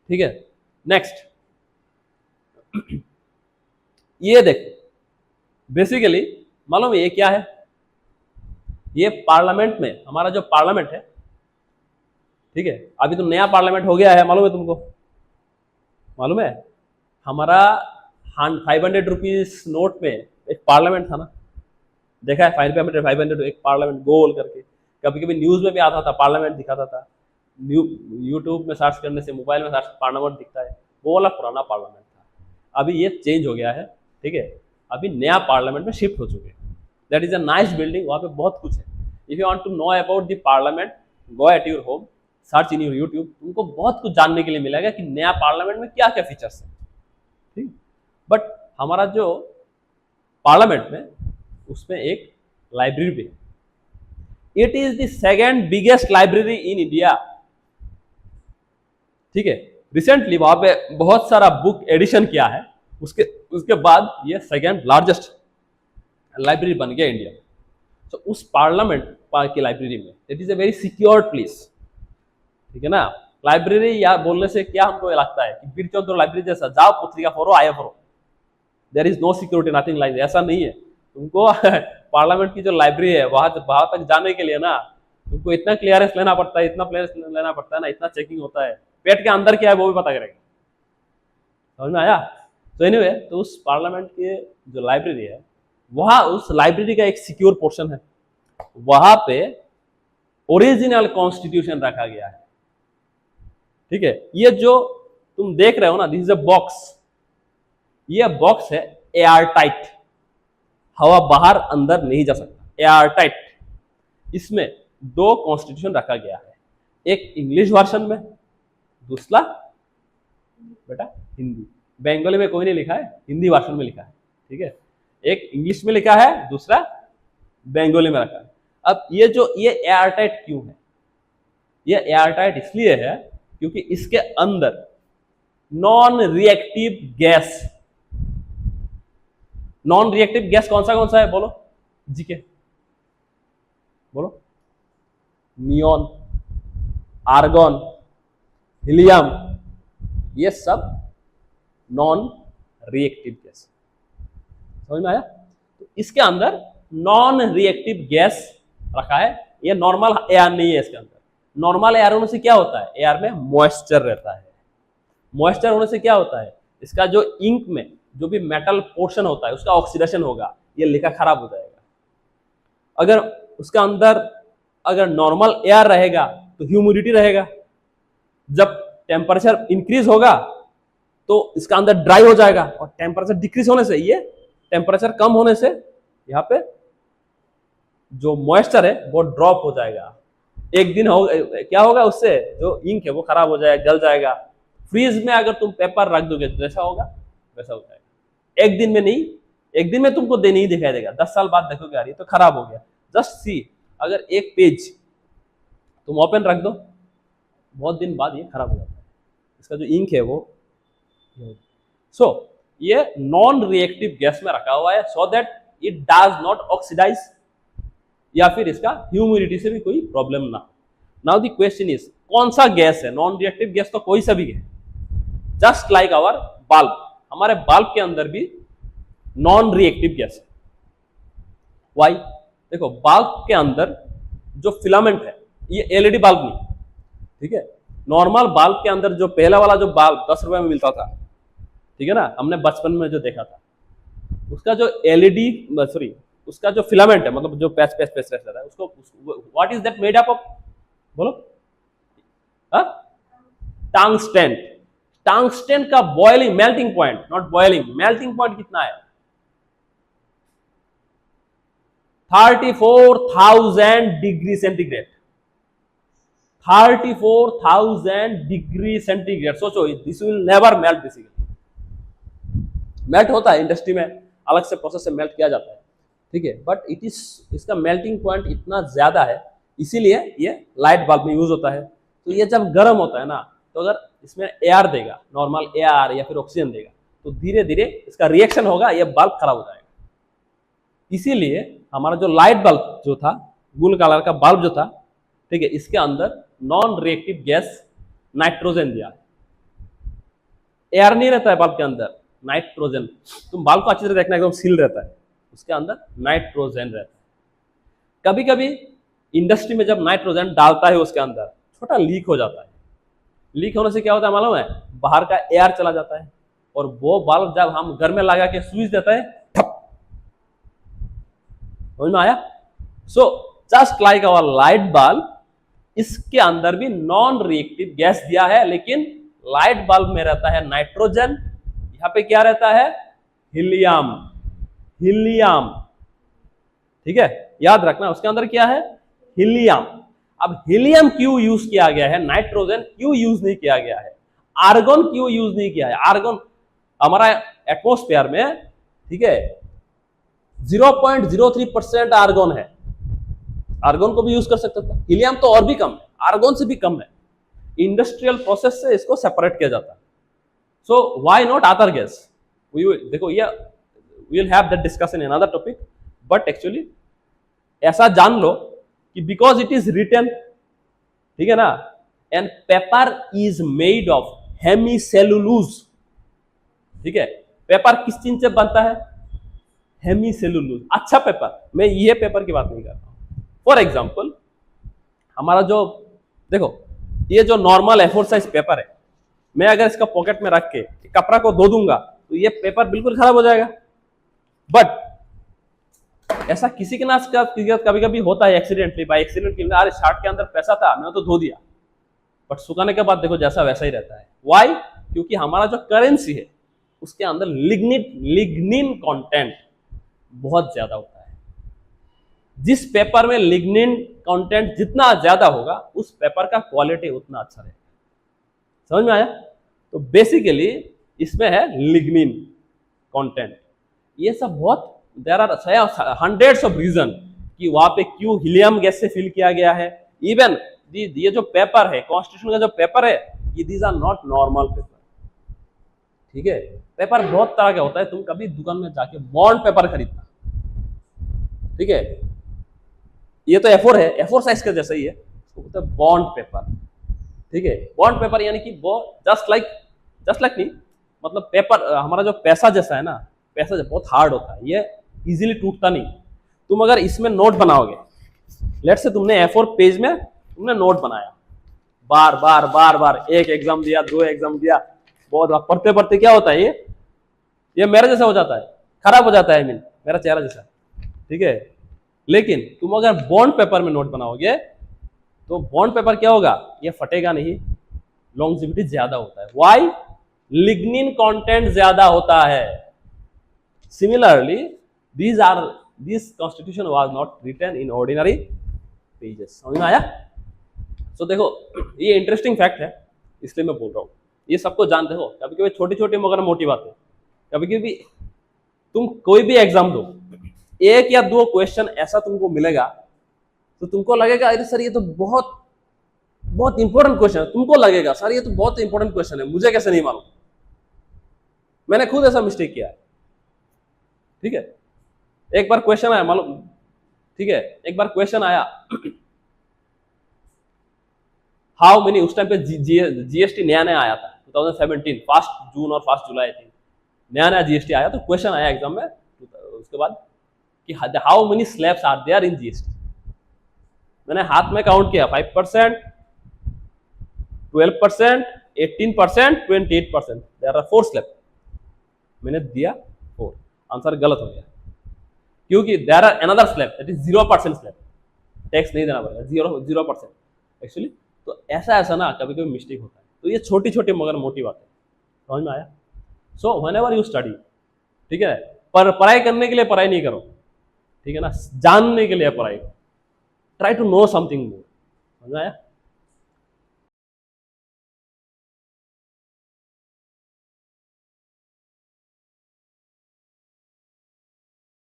ठीक है। नेक्स्ट ये देखो, बेसिकली मालूम है ये क्या है? ये पार्लियामेंट में, हमारा जो पार्लियामेंट है, ठीक है, अभी तो नया पार्लियामेंट हो गया है, मालूम है तुमको? मालूम है? हमारा 500 रुपीज नोट में एक पार्लियामेंट था ना, देखा है? 500 एक पार्लियामेंट गोल करके, कभी कभी न्यूज में भी आता था, पार्लियामेंट दिखाता था, यूट्यूब में सर्च करने से, मोबाइल में सर्च पार्लियामेंट दिखता है, वो वाला पुराना पार्लियामेंट था। अभी ये चेंज हो गया है, ठीक है, अभी नया पार्लियामेंट में शिफ्ट हो चुके हैं। That is a nice building, वहाँ पे बहुत कुछ है। If you want to know about the parliament, go at your home, search in your YouTube, तुमको बहुत कुछ जानने के लिए मिलेगा कि नया पार्लियामेंट में क्या क्या फीचर्स है, ठीक। बट हमारा जो पार्लियामेंट में, उसमें एक लाइब्रेरी भी है। It is the second biggest library in India, ठीक है। रिसेंटली वहां पे बहुत सारा बुक एडिशन किया है, उसके बाद ये सेकेंड लार्जेस्ट लाइब्रेरी बन गया इंडिया में। तो उस पार्लियामेंट की लाइब्रेरी में, it is a very secure place, ठीक है ना। लाइब्रेरी या बोलने से क्या हमको लगता है कि बीरचंद्र लाइब्रेरी जैसा, जाओ पत्रिका पढ़ो आया पढ़ो, there is no security, nothing like, ऐसा नहीं है। तुमको पार्लियामेंट की जो लाइब्रेरी है, वहां तक जाने के लिए ना तुमको इतना क्लियरेंस लेना पड़ता है, इतना क्लियरेंस लेना पड़ता है ना, इतना चेकिंग होता है, पेट के अंदर क्या है वो भी पता करेगा। समझ में आया? तो एनीवे, तो उस पार्लियामेंट की जो लाइब्रेरी है, वहां उस लाइब्रेरी का एक सिक्योर पोर्शन है, वहां पे ओरिजिनल कॉन्स्टिट्यूशन रखा गया है, ठीक है। ये जो तुम देख रहे हो ना, दिस इज अ बॉक्स, ये बॉक्स है एयर टाइट, हवा बाहर अंदर नहीं जा सकता, एयर टाइट। इसमें दो कॉन्स्टिट्यूशन रखा गया है, एक इंग्लिश वर्जन में, दूसरा बेटा हिंदी, बंगाली में कोई नहीं लिखा है, हिंदी वर्जन में लिखा है, ठीक है। एक इंग्लिश में लिखा है, दूसरा बंगाली में रखा है। अब ये एयर टाइट क्यों है? ये एयर टाइट इसलिए है क्योंकि इसके अंदर non reactive gas, non reactive gas कौन सा है बोलो, जीके बोलो, नियॉन, आर्गन, हीलियम, ये सब नॉन रिएक्टिव गैस। समझ में आया? तो इसके अंदर नॉन रिएक्टिव गैस रखा है, ये नॉर्मल एयर नहीं है। इसके अंदर नॉर्मल एयर होने से क्या होता है? एयर में मॉइस्चर रहता है, मॉइस्चर होने से क्या होता है? इसका जो इंक में जो भी मेटल पोर्शन होता है उसका ऑक्सीडेशन होगा, ये लिखा खराब हो जाएगा। अगर उसका अंदर अगर नॉर्मल एयर रहेगा तो ह्यूमिडिटी रहेगा, जब टेम्परेचर इंक्रीज होगा तो इसका अंदर ड्राई हो जाएगा, और टेम्परेचर डिक्रीज होने से, ये टेम्परेचर कम होने से यहाँ पे जो मॉइस्चर है वो ड्रॉप हो जाएगा। एक दिन क्या होगा, उससे जो इंक है वो खराब हो जाएगा, जल जाएगा। फ्रीज में अगर तुम पेपर रख दोगे तो जैसा होगा वैसा हो जाएगा। एक दिन में नहीं, एक दिन में तुमको दे नहीं दिखाई देगा, 10 साल बाद देखोगे यार ये तो खराब हो गया। जस्ट सी, अगर एक पेज तुम ओपन रख दो, बहुत दिन बाद ये खराब हो जाता है, इसका जो इंक है वो। सो ये नॉन रिएक्टिव गैस में रखा हुआ है, so that it does not oxidise, या फिर इसका ह्यूमिडिटी से भी कोई प्रॉब्लम ना। नाउ द क्वेश्चन इज, कौन सा गैस है? नॉन रिएक्टिव गैस तो कोई सा भी है, जस्ट लाइक आवर बल्ब, हमारे बल्ब के अंदर भी नॉन रिएक्टिव गैस है। वाई? देखो, बल्ब के अंदर जो फिलामेंट है, ये एलईडी बल्ब नहीं, ठीक है। नॉर्मल बल्ब के अंदर जो पहला वाला जो बल्ब 10 रुपए में मिलता था, ठीक है ना, हमने बचपन में जो देखा था, उसका जो एलईडी, सॉरी, उसका जो फिलामेंट है, मतलब जो पैच रहता है, उसको what is that made up of? बोलो। टंगस्टेन। टंगस्टेन का boiling, melting point, not boiling, melting point कितना है? 34,000 डिग्री सेंटीग्रेड। 34,000 degree centigrade. सोचो, this will never melt. Basically melt होता है इंडस्ट्री में, अलग से प्रोसेस से मेल्ट किया जाता है, ठीक है, बट इट इज, इसका मेल्टिंग पॉइंट इतना ज्यादा है, इसीलिए ये लाइट बल्ब में यूज होता है। तो ये जब गर्म होता है ना, तो अगर इसमें एयर देगा, नॉर्मल एयर या फिर ऑक्सीजन देगा, तो धीरे धीरे इसका रिएक्शन होगा, ये बल्ब खराब हो जाएगा। इसीलिए हमारा जो लाइट बल्ब जो था, गोल्ड कलर का बल्ब जो था, ठीक है, इसके अंदर नॉन रिएक्टिव गैस नाइट्रोजन दिया है, एयर नहीं रहता है बल्ब के अंदर, नाइट्रोजन। तुम बाल को अच्छी तरह देखना, एकदम सील रहता है, उसके अंदर नाइट्रोजन रहता है। कभी कभी इंडस्ट्री में जब नाइट्रोजन डालता है उसके अंदर, छोटा लीक हो जाता है। लीक होने से क्या होता है मालूम है? बाहर का एयर चला जाता है, और वो बल्ब जब हम घर में लगा के स्विच देता है, ठप, समझ में आया? So just like our light bulb, इसके अंदर भी नॉन रिएक्टिव गैस दिया है, लेकिन लाइट बल्ब में रहता है नाइट्रोजन, यहां पे क्या रहता है? हीलियम। हीलियम, ठीक है, याद रखना, उसके अंदर क्या है? हीलियम। अब हीलियम क्यों यूज किया गया है, नाइट्रोजन क्यों यूज नहीं किया गया है, आर्गन क्यों यूज नहीं किया है? आर्गन हमारा एटमॉस्फेयर में, ठीक है, 0.03% आर्गन है, आर्गन को भी यूज कर सकता था। हीलियम तो और भी कम है, आर्गन से भी कम है। इंडस्ट्रियल प्रोसेस से इसको सेपरेट किया जाता है। So why not other gas? देखो ये we will have that discussion in other topic, but actually ऐसा जान लो कि बिकॉज इट इज रिटन, ठीक है ना, and paper is made of hemicellulose, ठीक है, पेपर किस चीज से बनता है? हेमीसेलुलोज। अच्छा पेपर, मैं ये पेपर की बात नहीं कर रहा हूं। फॉर एग्जाम्पल हमारा जो, देखो ये जो नॉर्मल A4 साइज पेपर है, मैं अगर इसका पॉकेट में रख के कपड़ा को धो दूंगा तो ये पेपर बिल्कुल खराब हो जाएगा। बट ऐसा किसी के साथ कभी कभी होता है, एक्सीडेंटली, बाय एक्सीडेंट, अरे शर्ट के अंदर पैसा था, मैंने तो धो दिया, बट सुखाने के बाद देखो जैसा वैसा ही रहता है। व्हाई? क्योंकि हमारा जो करेंसी है उसके अंदर लिग्निन कंटेंट बहुत ज्यादा होता है। जिस पेपर में लिग्निन कंटेंट जितना ज्यादा होगा, उस पेपर का क्वालिटी उतना अच्छा रहेगा। समझ में आया? तो बेसिकली इसमें है लिग्निन कंटेंट। ये सब बहुत, there are hundreds of reason कि वहां पे क्यों हीलियम गैस से फिल किया गया है। इवन ये जो पेपर है, कॉन्स्टिट्यूशन का जो पेपर है, ये these are not normal paper, ठीक है। पेपर बहुत तरह का होता है, तुम कभी दुकान में जाके बॉन्ड पेपर खरीदना, ठीक है। ये तो A4 है, A4 साइज का जैसा ही है, उसको बोलते हैं बॉन्ड पेपर, ठीक है। बॉन्ड पेपर यानी कि वो जस्ट लाइक नहीं, मतलब पेपर हमारा जो पैसा जैसा है ना, पैसा बहुत हार्ड होता है, ये इजीली टूटता नहीं। तुम अगर इसमें नोट बनाओगे, लेट से तुमने A4 पेज में तुमने नोट बनाया, बार बार बार बार, एक एग्जाम दिया, 2 एग्जाम दिया, बहुत बार पढ़ते पढ़ते क्या होता है, ये मेरा जैसा हो जाता है, खराब हो जाता है, मेरा चेहरा जैसा, ठीक है। लेकिन तुम अगर बॉन्ड पेपर में नोट बनाओगे तो बॉन्ड पेपर क्या होगा, ये फटेगा नहीं, लॉन्जिविटी ज्यादा होता है। व्हाई? लिग्निन कंटेंट ज्यादा होता है। Similarly this constitution was not written in ordinary pages. समझ में आया? सो देखो ये इंटरेस्टिंग फैक्ट है, इसलिए मैं बोल रहा हूँ, ये सबको जानते हो। कभी कभी छोटी छोटी मगर मोटी बातें, कभी कभी तुम कोई भी एग्जाम दो, 1 या 2 क्वेश्चन ऐसा तुमको मिलेगा तो तुमको लगेगा अरे सर ये तो बहुत बहुत इंपॉर्टेंट क्वेश्चन है। तुमको लगेगा सर ये तो बहुत इंपॉर्टेंट क्वेश्चन है, मुझे कैसे नहीं मालूम। मैंने खुद ऐसा मिस्टेक किया है, ठीक है। एक बार क्वेश्चन आया, मालूम, ठीक है, एक बार क्वेश्चन आया, हाउ मेनी, उस टाइम पे जीएसटी नया नया आया था, 2017 1 जून और 1 जुलाई थी, नया नया जीएसटी आया। तो क्वेश्चन आया एग्जाम में उसके बाद कि how many slabs are there in GST. मैंने हाथ में काउंट किया, 5%, 12%, 18%, 28%, देयर आर 4 स्लैब। मैंने दिया 4, आंसर गलत हो गया, क्योंकि there are another slab that is 0% slab, tax नहीं देना पड़ेगा, 0% एक्चुअली। तो ऐसा ना कभी कभी मिस्टेक होता है। तो ये छोटी छोटी मगर मोटी बात है, समझ में आया? सो व्हेनेवर यू स्टडी, ठीक है, पर पढ़ाई करने के लिए पढ़ाई नहीं करो, ठीक है ना, जानने के लिए पढ़ाई करो, try to know something more. समझ में आया?